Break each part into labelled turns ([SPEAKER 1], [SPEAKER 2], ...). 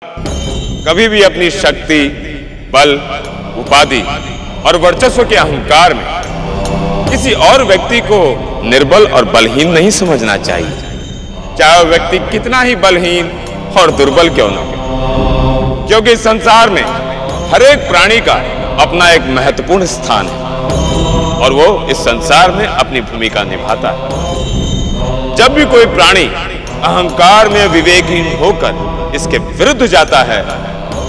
[SPEAKER 1] कभी भी अपनी शक्ति, बल, उपाधि और वर्चस्व के अहंकार में किसी और व्यक्ति को निर्बल और बलहीन नहीं समझना चाहिए, चाहे वह व्यक्ति कितना ही बलहीन और दुर्बल क्यों न हो, क्योंकि इस संसार में हर एक प्राणी का अपना एक महत्वपूर्ण स्थान है और वो इस संसार में अपनी भूमिका निभाता है। जब भी कोई प्राणी अहंकार में विवेकहीन होकर इसके विरुद्ध जाता है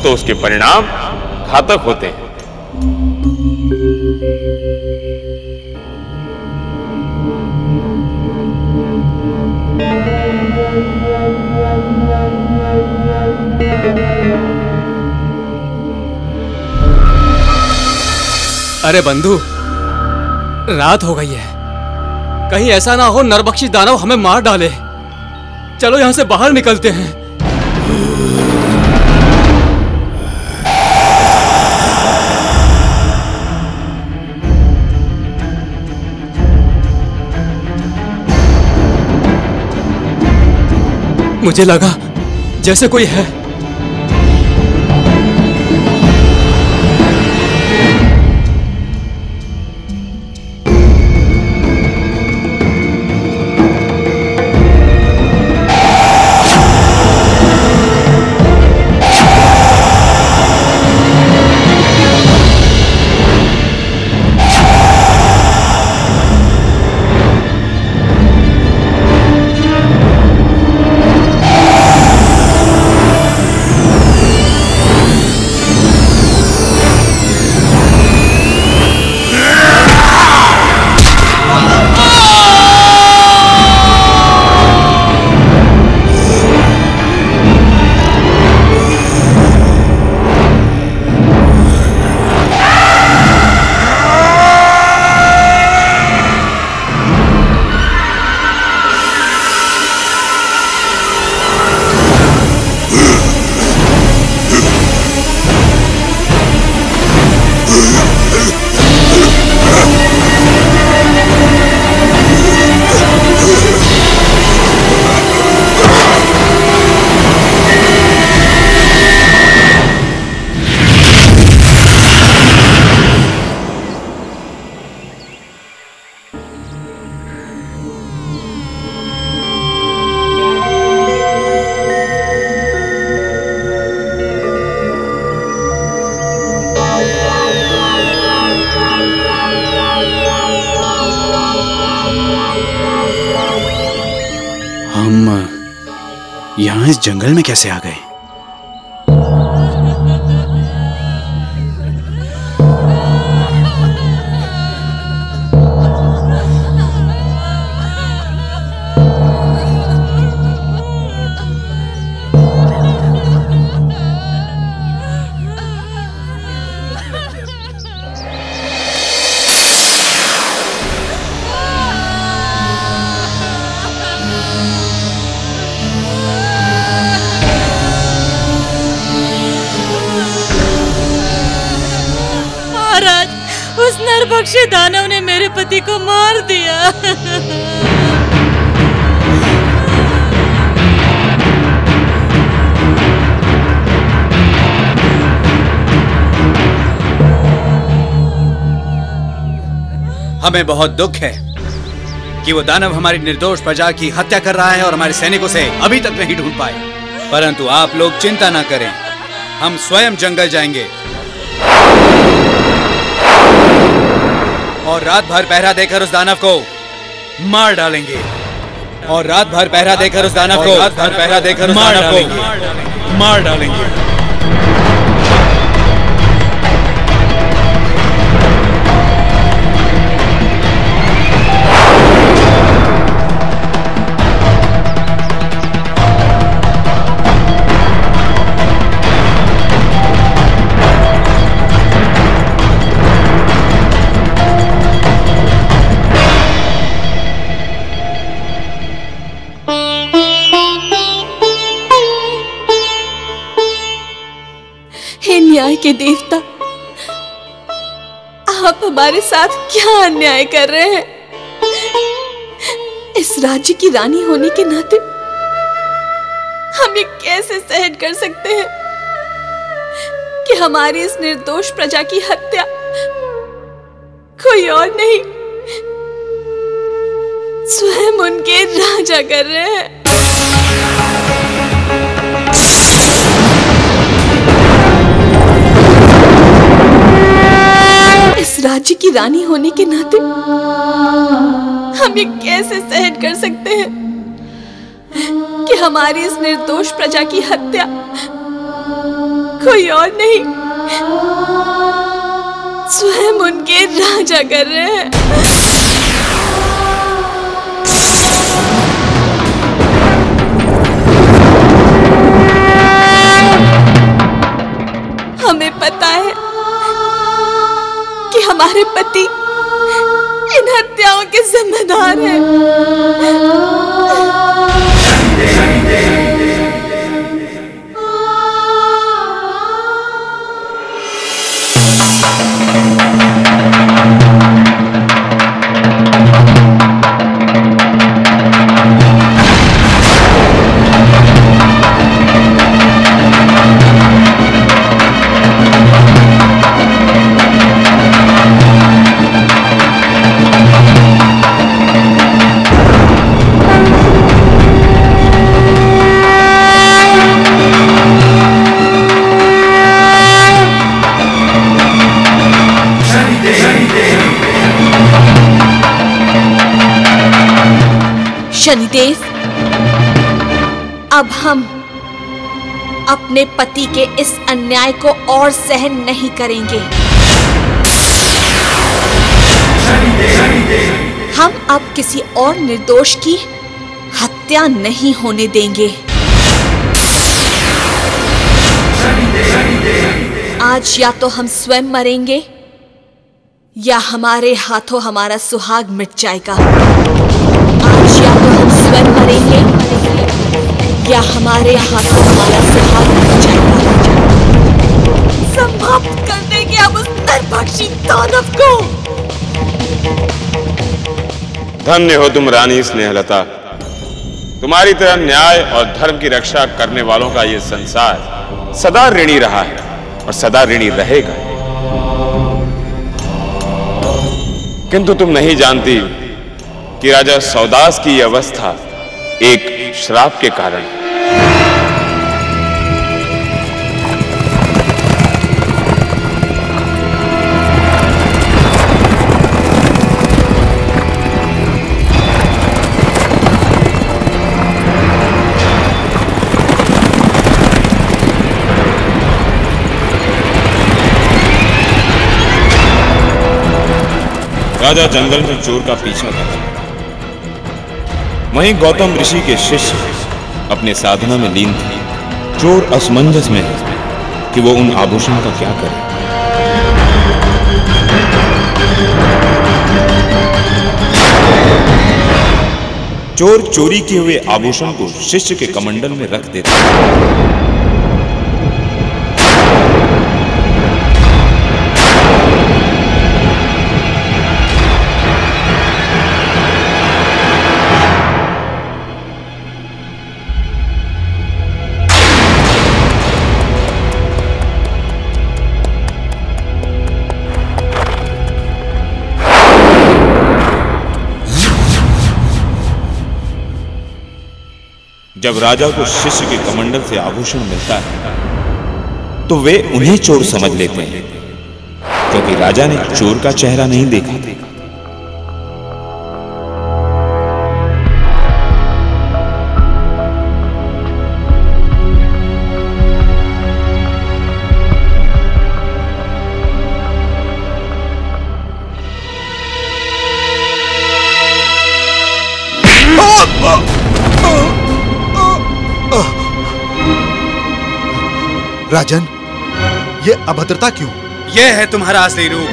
[SPEAKER 1] तो उसके परिणाम घातक होते हैं।
[SPEAKER 2] अरे बंधु, रात हो गई है, कहीं ऐसा ना हो नरभक्षी दानव हमें मार डाले। चलो यहां से बाहर निकलते हैं। मुझे लगा जैसे कोई है।
[SPEAKER 3] यहाँ इस जंगल में कैसे आ गए?
[SPEAKER 4] उस नरभक्षी दानव ने मेरे पति को मार दिया।
[SPEAKER 3] हमें बहुत दुख है कि वो दानव हमारी निर्दोष प्रजा की हत्या कर रहा है और हमारे सैनिकों से अभी तक नहीं ढूंढ पाए। परंतु आप लोग चिंता ना करें, हम स्वयं जंगल जाएंगे और रात भर पहरा देकर उस दानव को मार डालेंगे। और रात भर पहरा देकर उस दानव को मार डालेंगे।
[SPEAKER 5] न्याय के देवता, आप हमारे साथ क्या अन्याय कर रहे हैं? इस राज्य की रानी होने के नाते हम ये कैसे सहन कर सकते हैं कि हमारी इस निर्दोष प्रजा की हत्या कोई और नहीं, स्वयं उनके राजा कर रहे हैं। इस राज्य की रानी होने के नाते हम ये कैसे सहन कर सकते हैं कि हमारी इस निर्दोष प्रजा की हत्या कोई और नहीं, स्वयं उनके राजा कर रहे हैं। हमें पता है कि हमारे पति इन हत्याओं के जिम्मेदार हैं। शनिदेव, अब हम अपने पति के इस अन्याय को और सहन नहीं करेंगे। हम अब किसी और निर्दोष की हत्या नहीं होने देंगे। आज या तो हम स्वयं मरेंगे या हमारे हाथों हमारा सुहाग मिट जाएगा। आज या तो हम स्वयं मरेंगे या हमारे हाथों हमारा सुहाग मिट जाएगा। समाप्त कर देंगे अब उस नरभक्षी दानव को।
[SPEAKER 1] धन्य हो तुम रानी स्नेहलता। तुम्हारी तरह न्याय और धर्म की रक्षा करने वालों का ये संसार सदा ऋणी रहा है और सदा ऋणी रहेगा। किंतु तुम नहीं जानती कि राजा सौदास की यह अवस्था एक श्राप के कारण है। राजा जंगल में चोर का पीछा कर रहा। वहीं गौतम ऋषि के शिष्य अपने साधना में लीन थे। चोर असमंजस में है कि वो उन आभूषणों का क्या करे। चोर चोरी किए हुए आभूषण को शिष्य के कमंडल में रख देता है। जब राजा को शिष्य के कमंडल से आभूषण मिलता है तो वे उन्हें चोर समझ लेते हैं, क्योंकि राजा ने चोर का चेहरा नहीं देखा था।
[SPEAKER 6] राजन, ये अभद्रता क्यों?
[SPEAKER 3] यह है तुम्हारा असली रूप।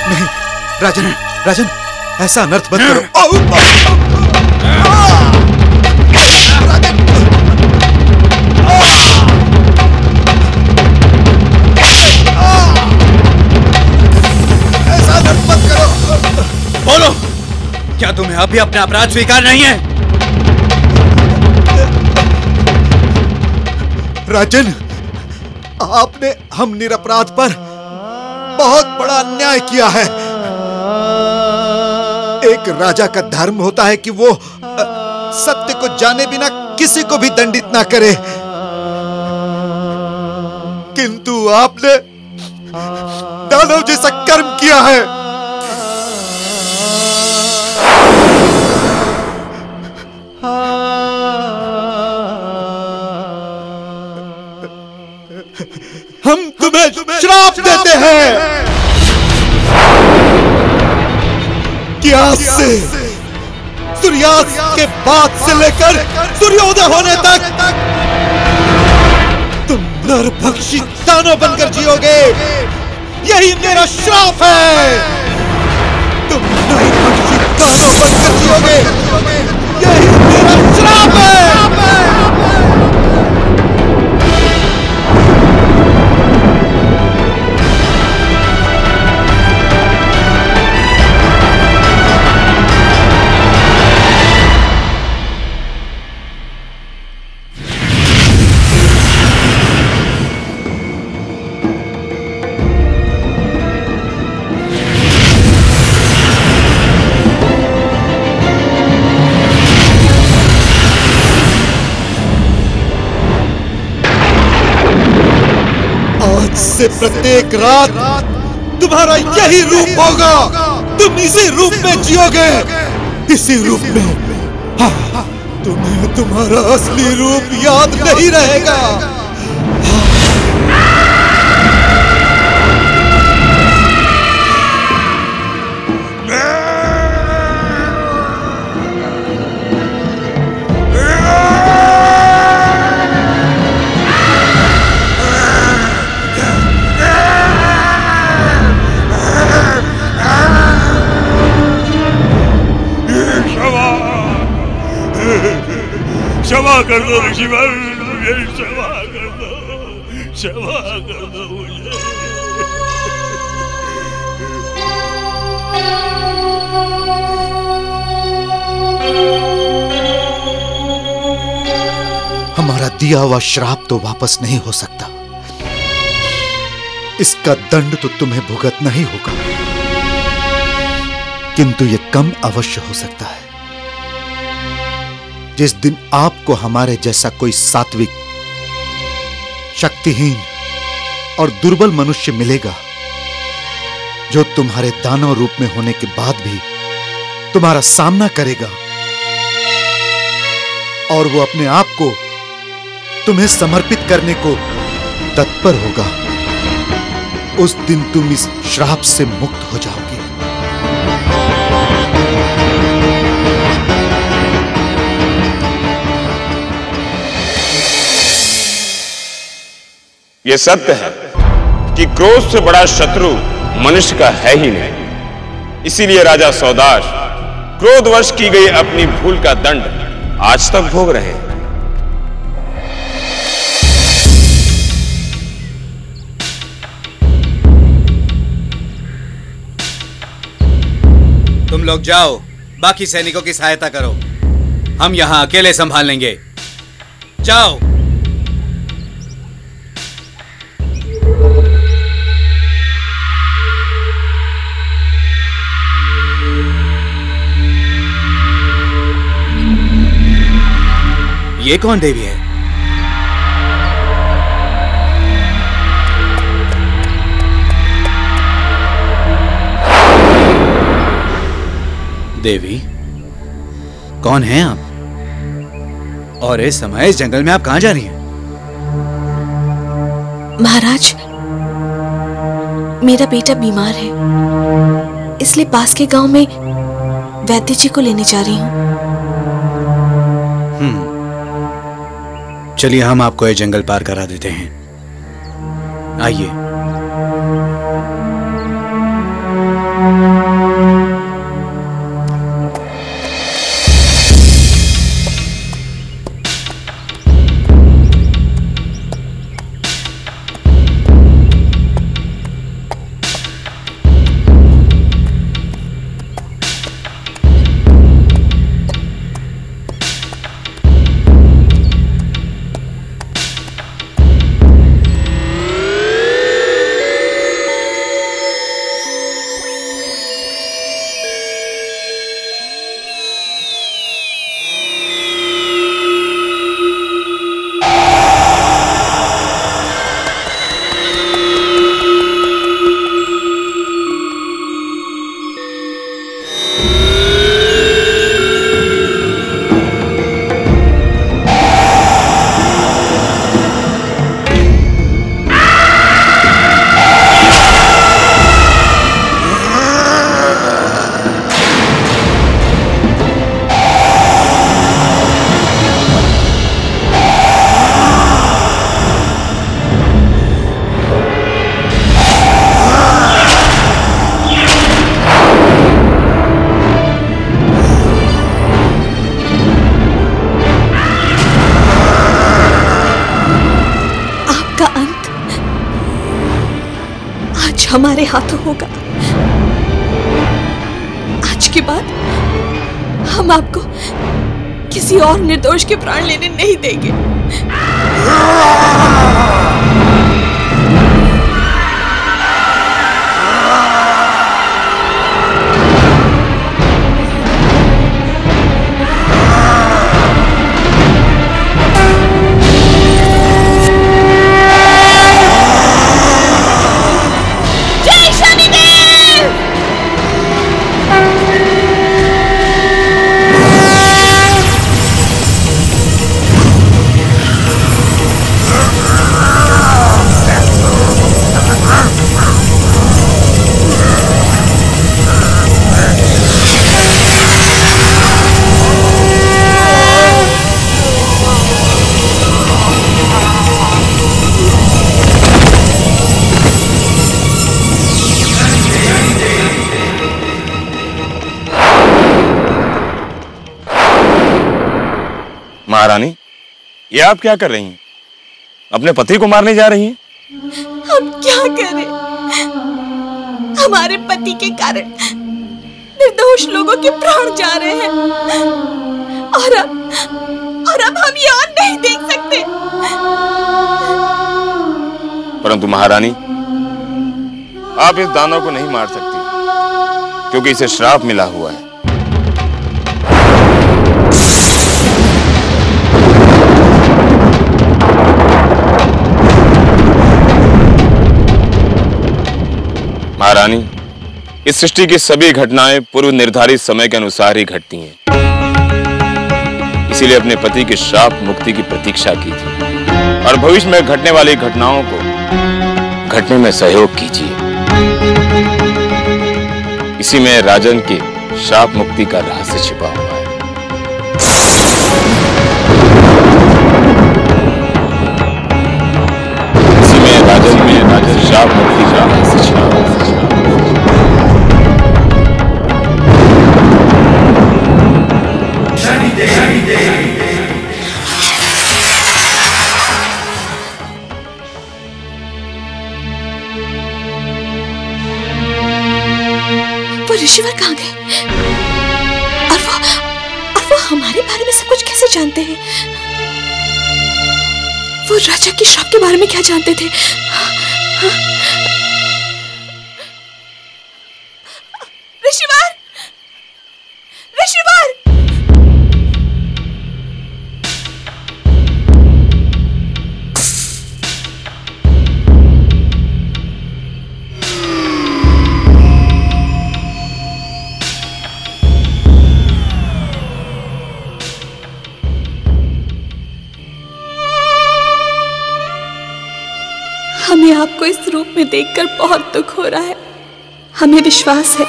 [SPEAKER 6] नहीं, राजन, राजन, ऐसा अनर्थ मत करो।
[SPEAKER 3] तुम्हें अभी अपना अपराध स्वीकार नहीं है?
[SPEAKER 6] राजन, आपने हम निरपराध पर बहुत बड़ा अन्याय किया है। एक राजा का धर्म होता है कि वो सत्य को जाने बिना किसी को भी दंडित ना करे, किंतु आपने दानव जैसा कर्म किया है। हम तुम्हें श्राप देते हैं कि आज से सूर्यास्त के बाद से लेकर सूर्योदय होने तक तुम नरभक्षी दानव बनकर जियोगे। यही मेरा श्राप है। तुम नरभक्षी दानव बनकर जियोगे। यही मेरा श्राप है। से प्रत्येक रात तुम्हारा यही रूप होगा। तुम इसी रूप में जियोगे, इसी रूप में। हाँ, तुम्हें तुम्हारा असली रूप याद नहीं रहेगा।
[SPEAKER 7] क्षमा कर दो ऋषिवर, मुझे क्षमा कर दो, क्षमा कर दो मुझे।
[SPEAKER 6] हमारा दिया हुआ श्राप तो वापस नहीं हो सकता। इसका दंड तो तुम्हें भुगतना ही होगा, किंतु यह कम अवश्य हो सकता है। जिस दिन आपको हमारे जैसा कोई सात्विक, शक्तिहीन और दुर्बल मनुष्य मिलेगा, जो तुम्हारे दानव रूप में होने के बाद भी तुम्हारा सामना करेगा और वो अपने आप को तुम्हें समर्पित करने को तत्पर होगा, उस दिन तुम इस श्राप से मुक्त हो जाओगे।
[SPEAKER 1] यह सत्य है कि क्रोध से बड़ा शत्रु मनुष्य का है ही नहीं। इसीलिए राजा सौदाश क्रोधवश की गई अपनी भूल का दंड आज तक भोग रहे हैं।
[SPEAKER 3] तुम लोग जाओ, बाकी सैनिकों की सहायता करो। हम यहां अकेले संभाल लेंगे। जाओ। ये कौन देवी है? देवी, कौन हैं आप? और इस समय इस जंगल में आप कहां जा रही हैं?
[SPEAKER 5] महाराज, मेरा बेटा बीमार है, इसलिए पास के गांव में वैद्य जी को लेने जा रही हूँ।
[SPEAKER 3] चलिए, हम आपको ये जंगल पार करा देते हैं। आइए।
[SPEAKER 5] हमारे हाथों होगा। आज के बाद हम आपको किसी और निर्दोष के प्राण लेने नहीं देंगे।
[SPEAKER 1] महारानी, ये आप क्या कर रही हैं? अपने पति को मारने जा रही हैं?
[SPEAKER 5] हम क्या करें? हमारे पति के कारण निर्दोष लोगों के प्राण जा रहे हैं और अब हम ये और नहीं देख सकते।
[SPEAKER 1] परंतु महारानी, आप इस दानव को नहीं मार सकती क्योंकि इसे श्राप मिला हुआ है। महारानी, इस सृष्टि की सभी घटनाएं पूर्व निर्धारित समय के अनुसार ही घटती हैं। इसीलिए अपने पति के श्राप मुक्ति की प्रतीक्षा की थी और भविष्य में घटने वाली घटनाओं को घटने में सहयोग कीजिए। इसी में राजन के श्राप मुक्ति का रहस्य छिपा हुआ है। इसी में राजन श्राप मुक्ति का रहस्य छिपा हुआ है।
[SPEAKER 5] वो ऋषिवर कहाँ गए? और वो हमारे बारे में सब कुछ कैसे जानते हैं? वो राजा के श्राप के बारे में क्या जानते थे? ऋषिवर! ऋषिवर! हमें आपको इस रूप में देखकर बहुत दुख हो रहा है। हमें विश्वास है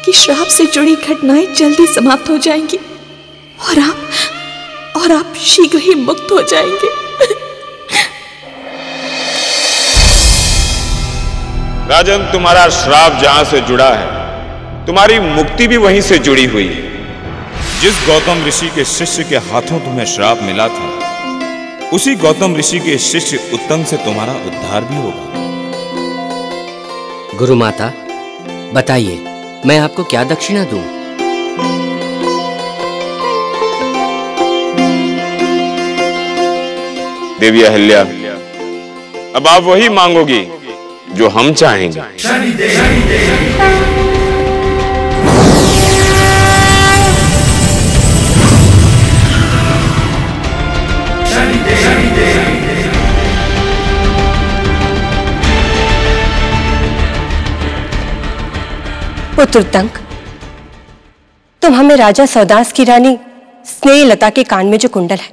[SPEAKER 5] कि श्राप से जुड़ी घटनाएं जल्दी समाप्त हो जाएंगी और आप शीघ्र ही मुक्त हो जाएंगे।
[SPEAKER 1] राजन, तुम्हारा श्राप जहां से जुड़ा है, तुम्हारी मुक्ति भी वहीं से जुड़ी हुई है।
[SPEAKER 6] जिस गौतम ऋषि के शिष्य के हाथों तुम्हें श्राप मिला था, उसी गौतम ऋषि के शिष्य उत्तंग से तुम्हारा उद्धार भी होगा।
[SPEAKER 8] गुरु माता, बताइए, मैं आपको क्या दक्षिणा दूं?
[SPEAKER 1] देवी अहिल्या, अब आप वही मांगोगी जो हम चाहेंगे।
[SPEAKER 9] पुत्र उत्तंग, तुम हमें राजा सौदास की रानी स्नेहलता के कान में जो कुंडल है,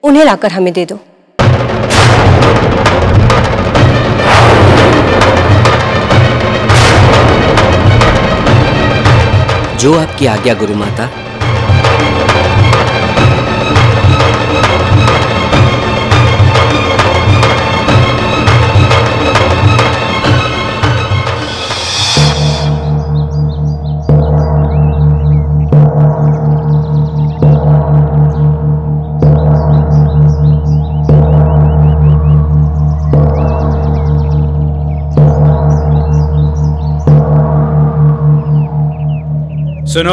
[SPEAKER 9] उन्हें लाकर हमें दे दो।
[SPEAKER 8] जो आपकी आज्ञा गुरु माता।
[SPEAKER 3] सुनो,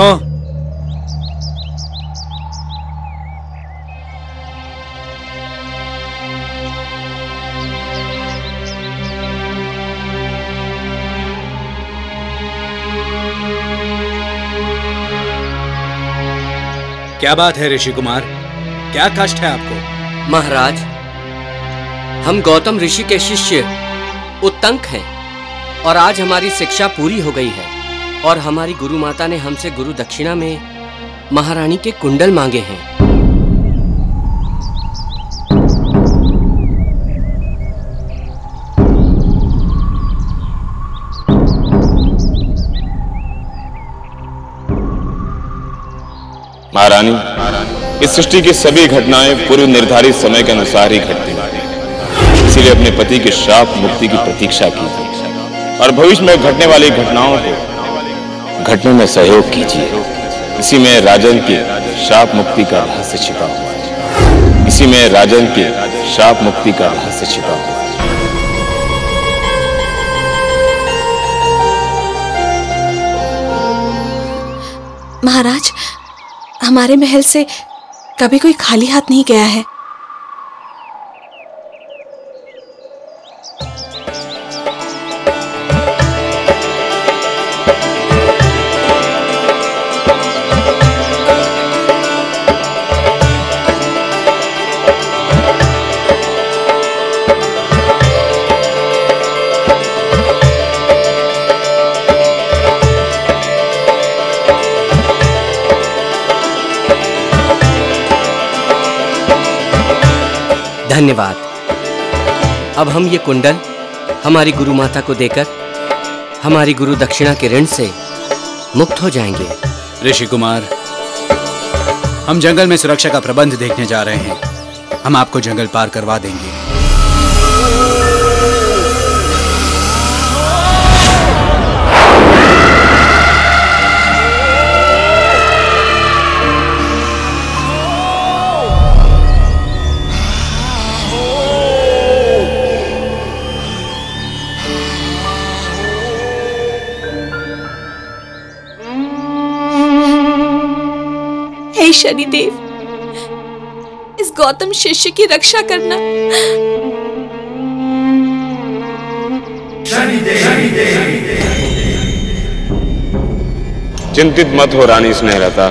[SPEAKER 3] क्या बात है ऋषि कुमार, क्या कष्ट है आपको?
[SPEAKER 8] महाराज, हम गौतम ऋषि के शिष्य उत्तंक हैं और आज हमारी शिक्षा पूरी हो गई है और हमारी गुरु माता ने हमसे गुरु दक्षिणा में महारानी के कुंडल मांगे हैं।
[SPEAKER 1] महारानी, इस सृष्टि की सभी घटनाएं पूर्व निर्धारित समय के अनुसार ही घटती हैं। इसीलिए अपने पति के शाप मुक्ति की प्रतीक्षा कीजिए और भविष्य में घटने वाली घटनाओं को घटने में सहयोग कीजिए। इसी में राजन की शाप मुक्ति का रहस्य छिपा हुआ है। इसी में राजन की शाप मुक्ति का रहस्य छिपा हुआ है।
[SPEAKER 5] महाराज, हमारे महल से कभी कोई खाली हाथ नहीं गया है।
[SPEAKER 8] धन्यवाद। अब हम ये कुंडल हमारी गुरु माता को देकर हमारी गुरु दक्षिणा के ऋण से मुक्त हो जाएंगे।
[SPEAKER 3] ऋषि कुमार, हम जंगल में सुरक्षा का प्रबंध देखने जा रहे हैं। हम आपको जंगल पार करवा देंगे।
[SPEAKER 5] हे शनिदेव, इस गौतम शिष्य की रक्षा करना।
[SPEAKER 1] चिंतित मत हो रानी स्नेहलता,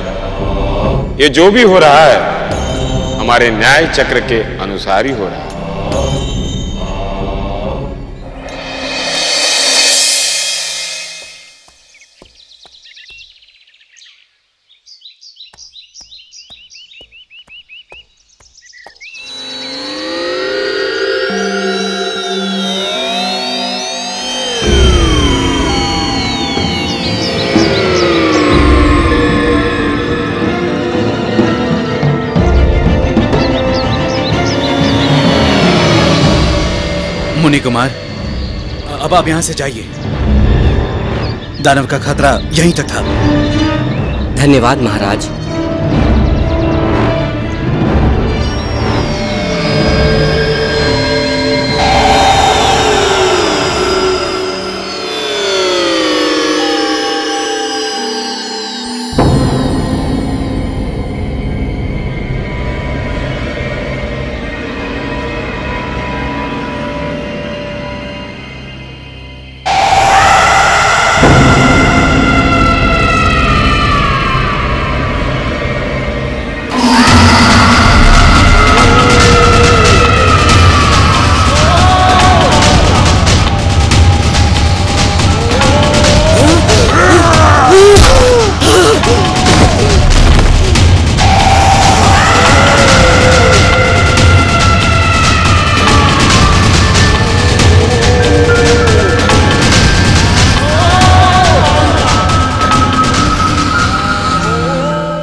[SPEAKER 1] ये जो भी हो रहा है हमारे न्याय चक्र के अनुसार ही हो रहा है।
[SPEAKER 3] मुनि कुमार, अब आप यहां से जाइए। दानव का खतरा यहीं तक था।
[SPEAKER 8] धन्यवाद महाराज।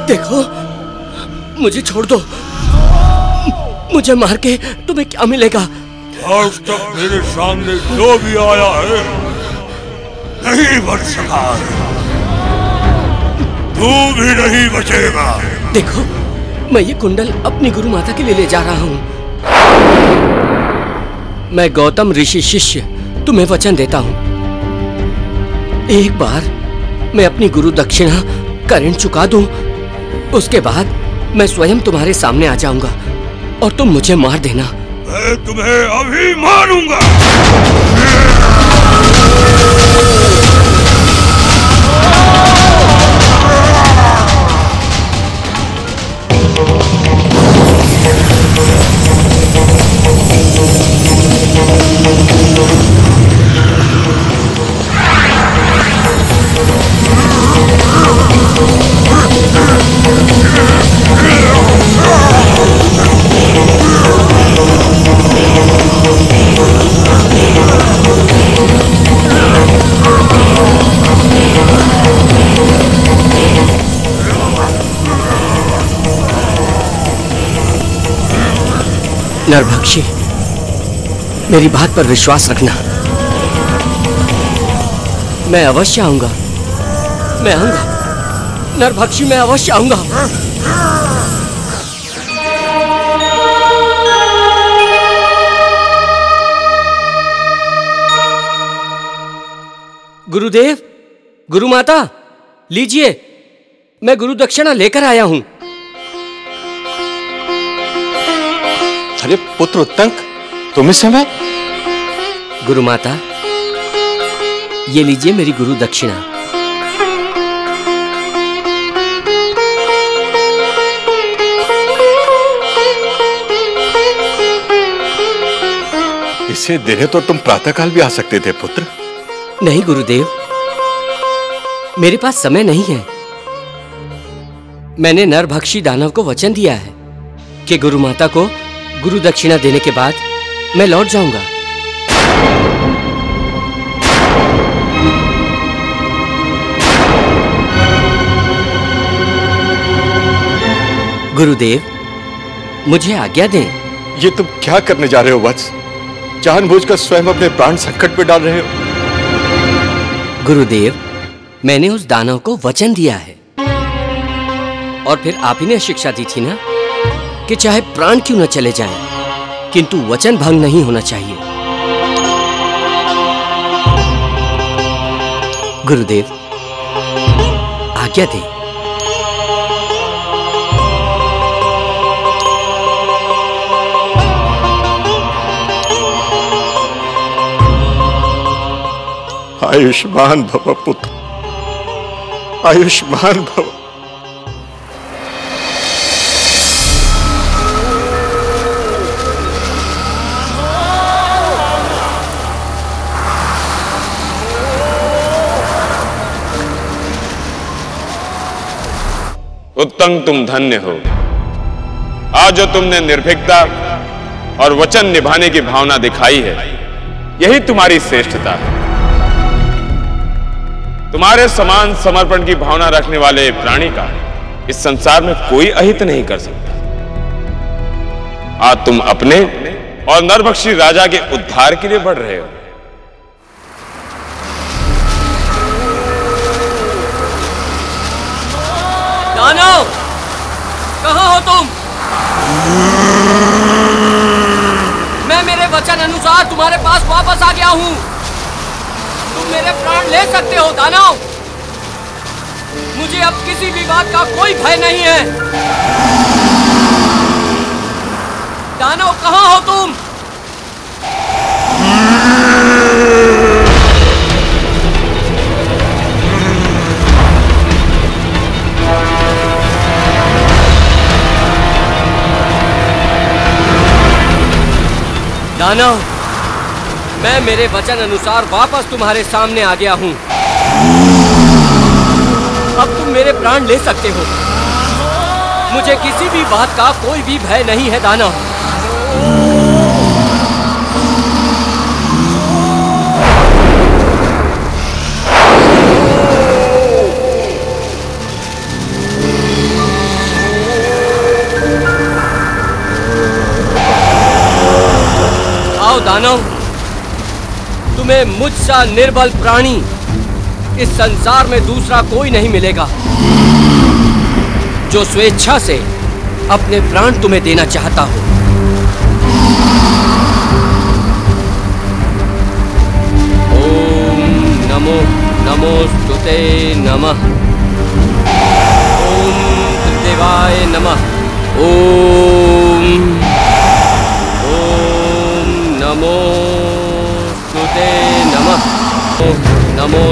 [SPEAKER 8] देखो, मुझे छोड़ दो। मुझे मार के तुम्हें क्या मिलेगा?
[SPEAKER 7] आज तक मेरे सामने जो भी आया है नहीं बच सका, तू भी नहीं बचेगा।
[SPEAKER 8] देखो, मैं ये कुंडल अपनी गुरु माता के लिए ले जा रहा हूँ। मैं गौतम ऋषि शिष्य तुम्हें वचन देता हूँ, एक बार मैं अपनी गुरु दक्षिणा करेंट चुका दूं, उसके बाद मैं स्वयं तुम्हारे सामने आ जाऊंगा और तुम मुझे मार देना।
[SPEAKER 7] मैं तुम्हें अभी मारूंगा।
[SPEAKER 8] नरभक्षी, मेरी बात पर विश्वास रखना। मैं अवश्य आऊंगा, मैं आऊंगा नरभक्षी, मैं अवश्य आऊंगा। गुरुदेव, गुरुमाता, लीजिए, मैं गुरु दक्षिणा लेकर आया हूं।
[SPEAKER 1] अरे पुत्र उत्तंक, तुम इस समय?
[SPEAKER 8] गुरुमाता, ये लीजिए मेरी गुरु दक्षिणा।
[SPEAKER 1] इसे देने तो तुम प्रातःकाल भी आ सकते थे पुत्र।
[SPEAKER 8] नहीं गुरुदेव, मेरे पास समय नहीं है। मैंने नरभक्षी दानव को वचन दिया है कि गुरुमाता को गुरु दक्षिणा देने के बाद मैं लौट जाऊंगा। गुरुदेव, मुझे आज्ञा दें।
[SPEAKER 1] ये तुम क्या करने जा रहे हो वत्स? जानबूझकर स्वयं अपने प्राण संकट में डाल रहे हो।
[SPEAKER 8] गुरुदेव, मैंने उस दानव को वचन दिया है और फिर आप ही ने शिक्षा दी थी ना कि चाहे प्राण क्यों न चले जाएं, किंतु वचन भंग नहीं होना चाहिए। गुरुदेव, आज्ञा दें।
[SPEAKER 1] आयुष्मान भव पुत्र, आयुष्मान भव। उत्तम, तुम धन्य हो। आज जो तुमने निर्भीकता और वचन निभाने की भावना दिखाई है, यही तुम्हारी श्रेष्ठता है। तुम्हारे समान समर्पण की भावना रखने वाले प्राणी का इस संसार में कोई अहित नहीं कर सकता। आज तुम अपने और नरभक्षी राजा के उद्धार के लिए बढ़ रहे हो।
[SPEAKER 8] दानव, कहां हो तुम? मैं मेरे वचन अनुसार तुम्हारे पास वापस आ गया हूं। तुम मेरे प्राण ले सकते हो दानव। मुझे अब किसी भी बात का कोई भय नहीं है। दानव, कहां हो तुम? दानव, मैं मेरे वचन अनुसार वापस तुम्हारे सामने आ गया हूं। अब तुम मेरे प्राण ले सकते हो। मुझे किसी भी बात का कोई भी भय नहीं है दानव। आओ दानव, तुम्हें मुझसा निर्बल प्राणी इस संसार में दूसरा कोई नहीं मिलेगा जो स्वेच्छा से अपने प्राण तुम्हें देना चाहता हो। ओम नमो नमोस्तुते नमः।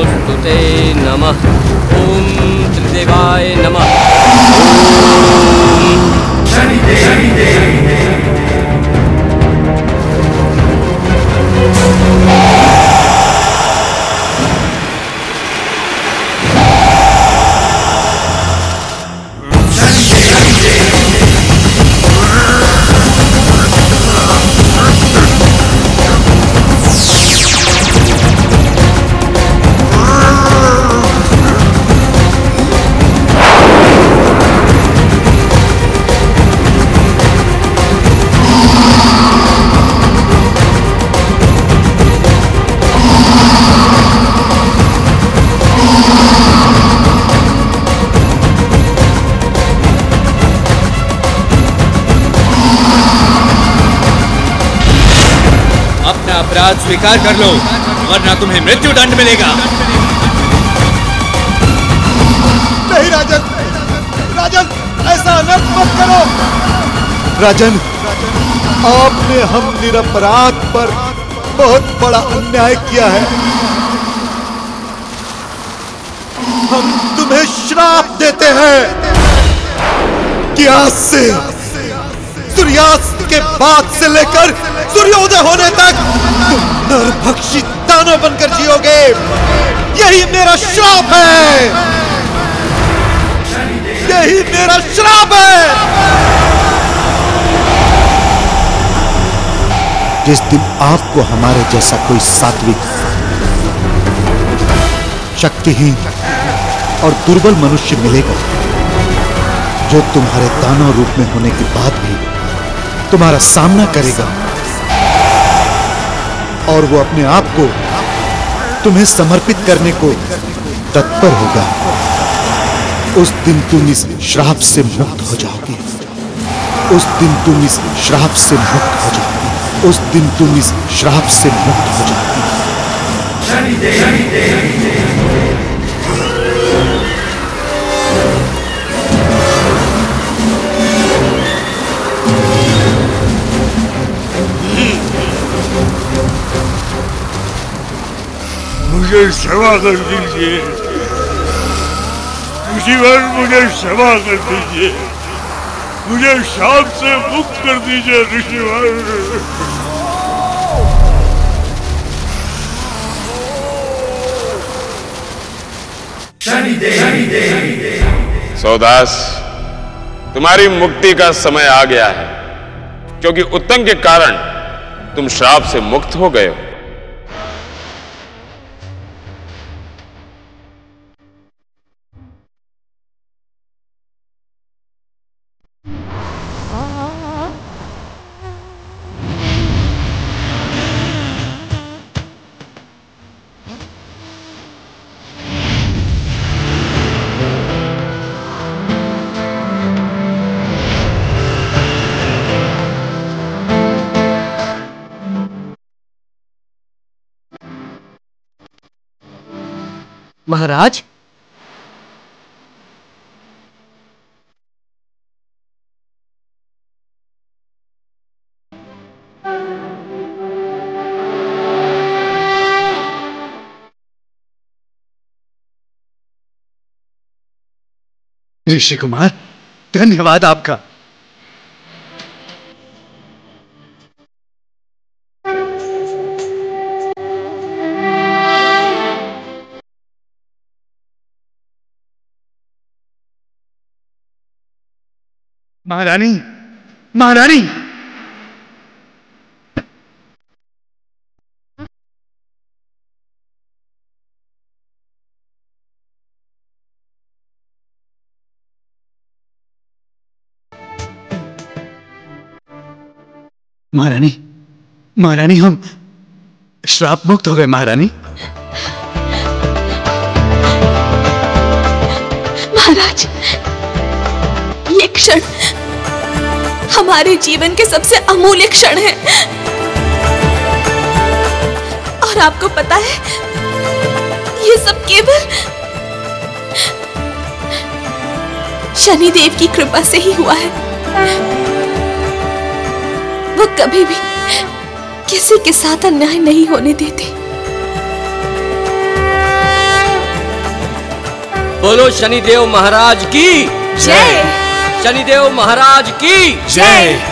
[SPEAKER 8] नमोस्तुते नमः। ओम त्रिदेवाय नमः।
[SPEAKER 3] अपराध स्वीकार कर लो, वरना तुम्हें मृत्यु दंड मिलेगा।
[SPEAKER 6] नहीं राजन, राजन ऐसा अनर्थ मत करो। राजन, आपने हम निरपराध पर बहुत बड़ा अन्याय किया है। हम तुम्हें श्राप देते हैं कि आज से सूर्यास्त के बाद से लेकर सूर्योदय होने तक तुम नरभक्षी दानव बनकर जियोगे। यही मेरा श्राप है, यही मेरा श्राप है। जिस दिन आपको हमारे जैसा कोई सात्विक, शक्तिहीन और दुर्बल मनुष्य मिलेगा जो तुम्हारे दानव रूप में होने के बाद भी तुम्हारा सामना करेगा और वो अपने आप को तुम्हें समर्पित करने को तत्पर होगा, उस दिन तुम इस श्राप से मुक्त हो जाओगे। उस दिन तुम इस श्राप से मुक्त हो जाओगे। उस दिन तुम इस श्राप से मुक्त हो जाओगे।
[SPEAKER 7] मुझे क्षमा कर दीजिए ऋषिवर, मुझे क्षमा कर दीजिए, मुझे शाप से मुक्त कर दीजिए ऋषिवर।
[SPEAKER 1] सौदास, तुम्हारी मुक्ति का समय आ गया है, क्योंकि उत्तंक के कारण तुम श्राप से मुक्त हो गए हो।
[SPEAKER 10] महाराज,
[SPEAKER 3] ऋषि कुमार, धन्यवाद आपका। महारानी, महारानी, महारानी, महारानी, हम श्राप मुक्त हो गए। महारानी,
[SPEAKER 5] महाराज, ये क्षण हमारे जीवन के सबसे अमूल्य क्षण है। और आपको पता है, ये सब केवल शनिदेव की कृपा से ही हुआ है। वो कभी भी किसी के साथ अन्याय नहीं होने देते।
[SPEAKER 8] बोलो शनिदेव महाराज की
[SPEAKER 5] जय।
[SPEAKER 8] शनिदेव महाराज की
[SPEAKER 6] जय।